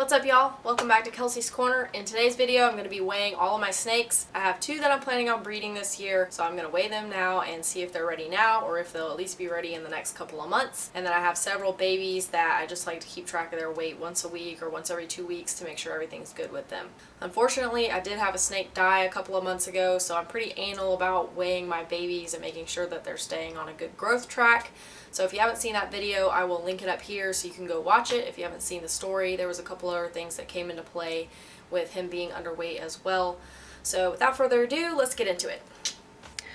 What's up, y'all? Welcome back to Kelsey's Corner. In today's video, I'm going to be weighing all of my snakes. I have two that I'm planning on breeding this year, so I'm going to weigh them now and see if they're ready now or if they'll at least be ready in the next couple of months. And then I have several babies that I just like to keep track of their weight once a week or once every 2 weeks to make sure everything's good with them. Unfortunately, I did have a snake die a couple of months ago, so I'm pretty anal about weighing my babies and making sure that they're staying on a good growth track. So if you haven't seen that video, I will link it up here so you can go watch it. If you haven't seen the story, there was a couple other things that came into play with him being underweight as well. So without further ado, let's get into it.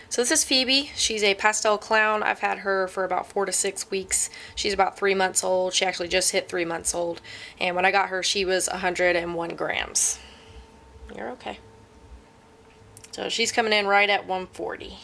So this is Phoebe. She's a pastel clown. I've had her for about 4 to 6 weeks. She's about 3 months old. She actually just hit 3 months old. And when I got her, she was 101 grams. You're okay. So she's coming in right at 140.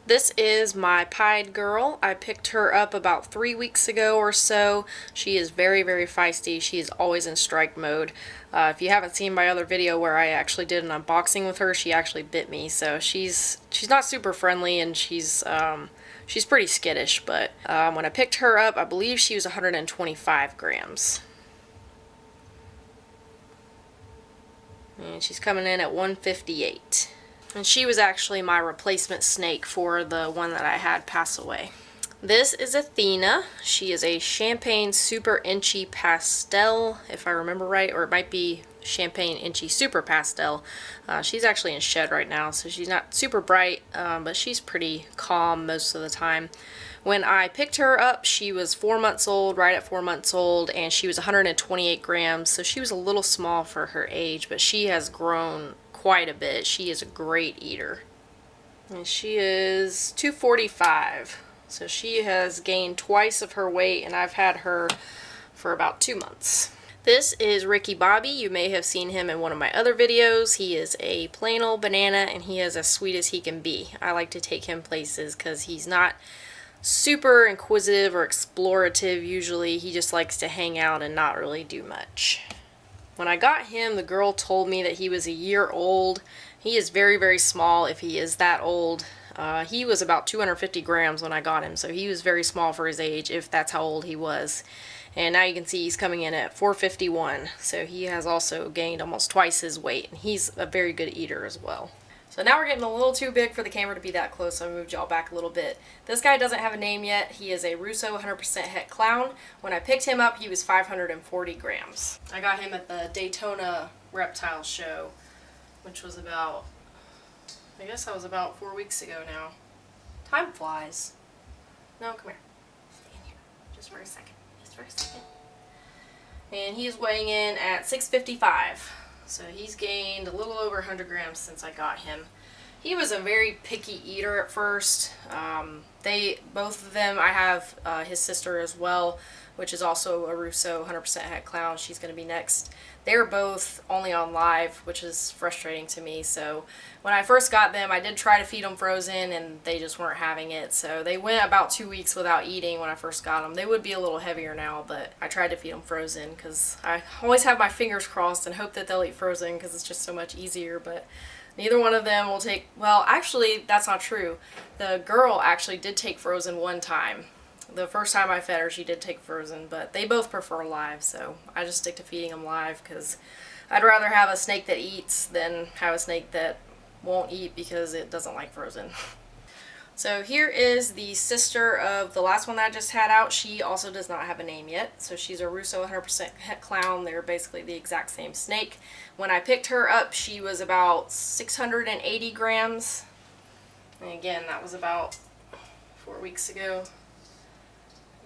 This is my pied girl. I picked her up about 3 weeks ago or so. She is very, very feisty. She is always in strike mode. If you haven't seen my other video where I actually did an unboxing with her, she actually bit me. So she's not super friendly, and she's pretty skittish. But when I picked her up, I believe she was 125 grams. And she's coming in at 158. And she was actually my replacement snake for the one that I had pass away. This is Athena. She is a Champagne Super Inchy Pastel, if I remember right, or it might be Champagne Inchy Super Pastel. She's actually in shed right now, so she's not super bright, but she's pretty calm most of the time. When I picked her up, she was 4 months old, right at 4 months old, and she was 128 grams, so she was a little small for her age, but she has grown quite a bit. She is a great eater. And she is 245. So she has gained twice of her weight, and I've had her for about 2 months. This is Ricky Bobby. You may have seen him in one of my other videos. He is a plain old banana, and he is as sweet as he can be. I like to take him places because he's not super inquisitive or explorative usually. He just likes to hang out and not really do much. When I got him, the girl told me that he was a year old. He is very, very small if he is that old. He was about 250 grams when I got him, so he was very small for his age, if that's how old he was. And now you can see he's coming in at 451, so he has also gained almost twice his weight, and he's a very good eater as well. So now we're getting a little too big for the camera to be that close, so I moved y'all back a little bit. This guy doesn't have a name yet. He is a Russo 100% het clown. When I picked him up, he was 540 grams. I got him at the Daytona reptile show, which was about, I guess that was about 4 weeks ago now. Time flies. No, come here. Stay in here. Just for a second. Just for a second. And he is weighing in at 655. So he's gained a little over 100 grams since I got him. He was a very picky eater at first. Both of them, I have his sister as well, which is also a Russo 100% het clown. She's going to be next. They're both only on live, which is frustrating to me. So when I first got them, I did try to feed them frozen, and they just weren't having it. So they went about 2 weeks without eating when I first got them. They would be a little heavier now, but I tried to feed them frozen because I always have my fingers crossed and hope that they'll eat frozen because it's just so much easier. But neither one of them will take, well, actually, that's not true. The girl actually did take frozen one time. The first time I fed her, she did take frozen, but they both prefer live, so I just stick to feeding them live because I'd rather have a snake that eats than have a snake that won't eat because it doesn't like frozen. So here is the sister of the last one that I just had out. She also does not have a name yet, so she's a Russo 100% het clown. They're basically the exact same snake. When I picked her up, she was about 680 grams, and again, that was about 4 weeks ago.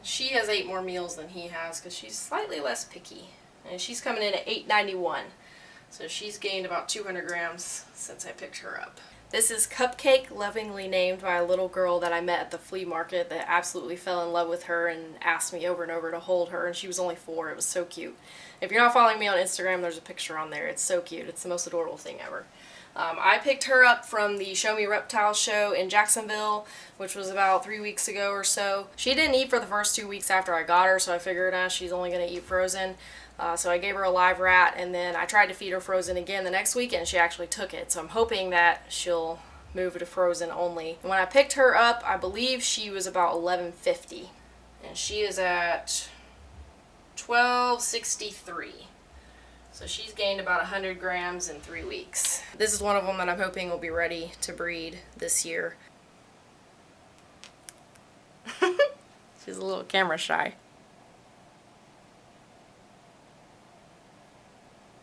She has 8 more meals than he has because she's slightly less picky. And she's coming in at 891. So she's gained about 200 grams since I picked her up. This is Cupcake, lovingly named by a little girl that I met at the flea market that absolutely fell in love with her and asked me over and over to hold her, and she was only 4. It was so cute. If you're not following me on Instagram, there's a picture on there. It's so cute. It's the most adorable thing ever. I picked her up from the Show Me Reptile show in Jacksonville, which was about 3 weeks ago or so. She didn't eat for the first 2 weeks after I got her, so I figured she's only going to eat frozen. So I gave her a live rat, and then I tried to feed her frozen again the next week, and she actually took it. So I'm hoping that she'll move to frozen only. When I picked her up, I believe she was about 1150, and she is at 1263. So she's gained about 100 grams in 3 weeks. This is one of them that I'm hoping will be ready to breed this year. She's a little camera shy.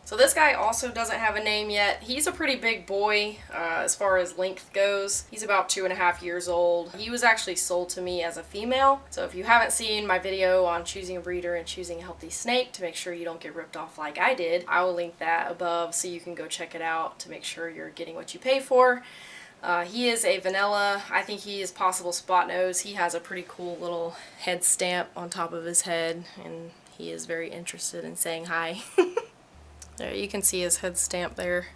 So this guy also doesn't have a name yet. He's a pretty big boy as far as length goes. He's about 2.5 years old. He was actually sold to me as a female. So if you haven't seen my video on choosing a breeder and choosing a healthy snake to make sure you don't get ripped off like I did, I will link that above so you can go check it out to make sure you're getting what you pay for. He is a vanilla. I think he is possible spot nose. He has a pretty cool little head stamp on top of his head, and he is very interested in saying hi. There, you can see his head stamp there.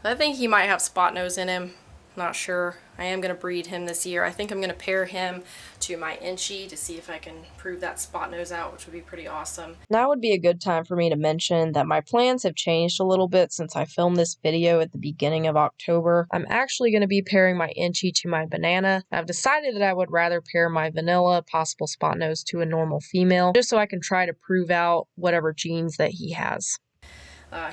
So I think he might have spot nose in him. Not sure. I am going to breed him this year. I think I'm going to pair him to my Inchie to see if I can prove that spot nose out, which would be pretty awesome. Now would be a good time for me to mention that my plans have changed a little bit since I filmed this video at the beginning of October. I'm actually going to be pairing my Inchie to my banana. I've decided that I would rather pair my vanilla possible spot nose to a normal female, just so I can try to prove out whatever genes that he has.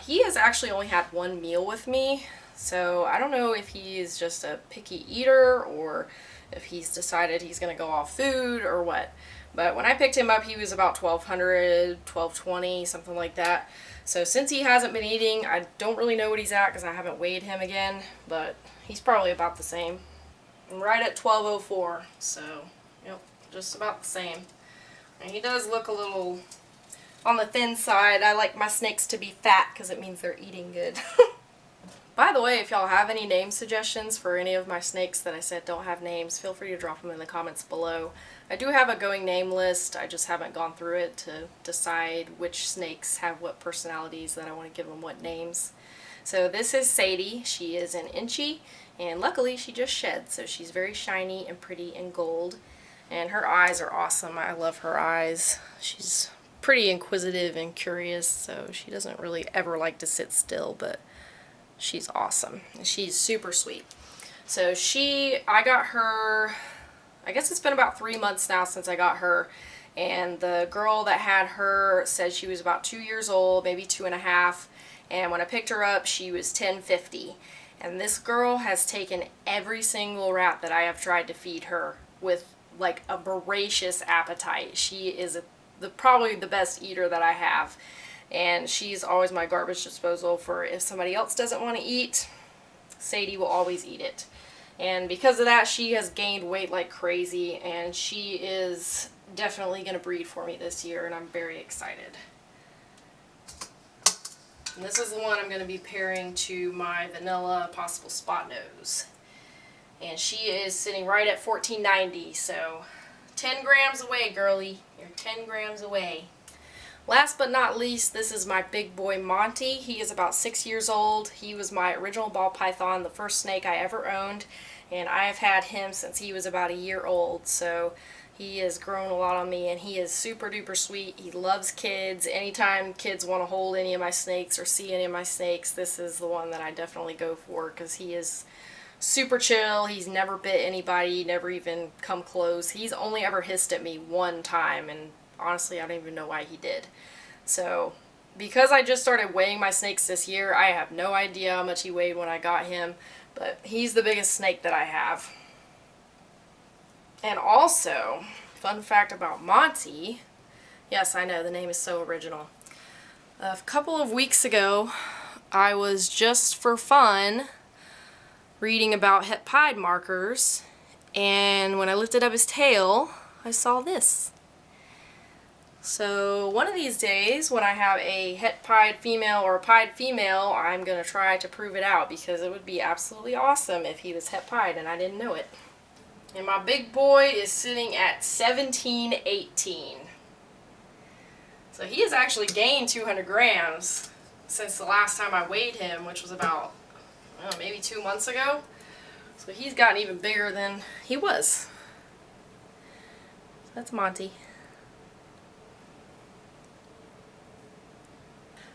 He has actually only had one meal with me, so I don't know if he is just a picky eater or if he's decided he's going to go off food or what. But when I picked him up, he was about 1,200, 1,220, something like that. So since he hasn't been eating, I don't really know what he's at because I haven't weighed him again, but he's probably about the same. I'm right at 1,204, so yep, just about the same. And he does look a little on the thin side. I like my snakes to be fat because it means they're eating good. By the way, if y'all have any name suggestions for any of my snakes that I said don't have names, feel free to drop them in the comments below. I do have a going name list. I just haven't gone through it to decide which snakes have what personalities that I want to give them what names. So this is Sadie. She is an Inchie, and luckily she just shed, so she's very shiny and pretty and gold. And her eyes are awesome. I love her eyes. She's pretty inquisitive and curious, so she doesn't really ever like to sit still, but she's awesome. And she's super sweet. So I got her, I guess it's been about 3 months now since I got her, and the girl that had her said she was about 2 years old, maybe 2.5, and when I picked her up she was 1050. And this girl has taken every single rat that I have tried to feed her with like a voracious appetite. She is probably the best eater that I have, and she's always my garbage disposal for if somebody else doesn't want to eat. Sadie will always eat it, and because of that she has gained weight like crazy, and she is definitely going to breed for me this year, and I'm very excited. And this is the one I'm going to be pairing to my vanilla possible spot nose, and she is sitting right at 1490, so 10 grams away, girly. You're 10 grams away. Last but not least, this is my big boy Monty. He is about 6 years old. He was my original ball python, the first snake I ever owned, and I have had him since he was about a year old, so he has grown a lot on me, and he is super duper sweet. He loves kids. Anytime kids want to hold any of my snakes or see any of my snakes, this is the one that I definitely go for because he is super chill. He's never bit anybody, never even come close. He's only ever hissed at me one time, and honestly I don't even know why he did. So because I just started weighing my snakes this year, I have no idea how much he weighed when I got him, but he's the biggest snake that I have. And also, fun fact about Monty, yes, I know the name is so original. A couple of weeks ago I was just for fun reading about het pied markers, and when I lifted up his tail I saw this. So one of these days when I have a het pied female or a pied female, I'm going to try to prove it out because it would be absolutely awesome if he was het pied and I didn't know it. And my big boy is sitting at 1718. So he has actually gained 200 grams since the last time I weighed him, which was about maybe 2 months ago. So he's gotten even bigger than he was. That's Monty.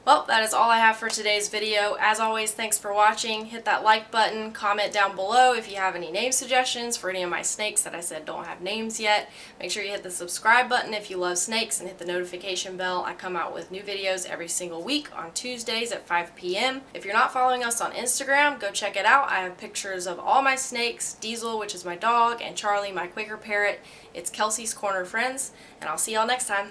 Well, that is all I have for today's video. As always, thanks for watching. Hit that like button, comment down below if you have any name suggestions for any of my snakes that I said don't have names yet. Make sure you hit the subscribe button if you love snakes and hit the notification bell. I come out with new videos every single week on Tuesdays at 5 p.m. If you're not following us on Instagram, go check it out. I have pictures of all my snakes, Diesel, which is my dog, and Charlie, my Quaker parrot. It's Kelsey's Corner Friends, and I'll see y'all next time.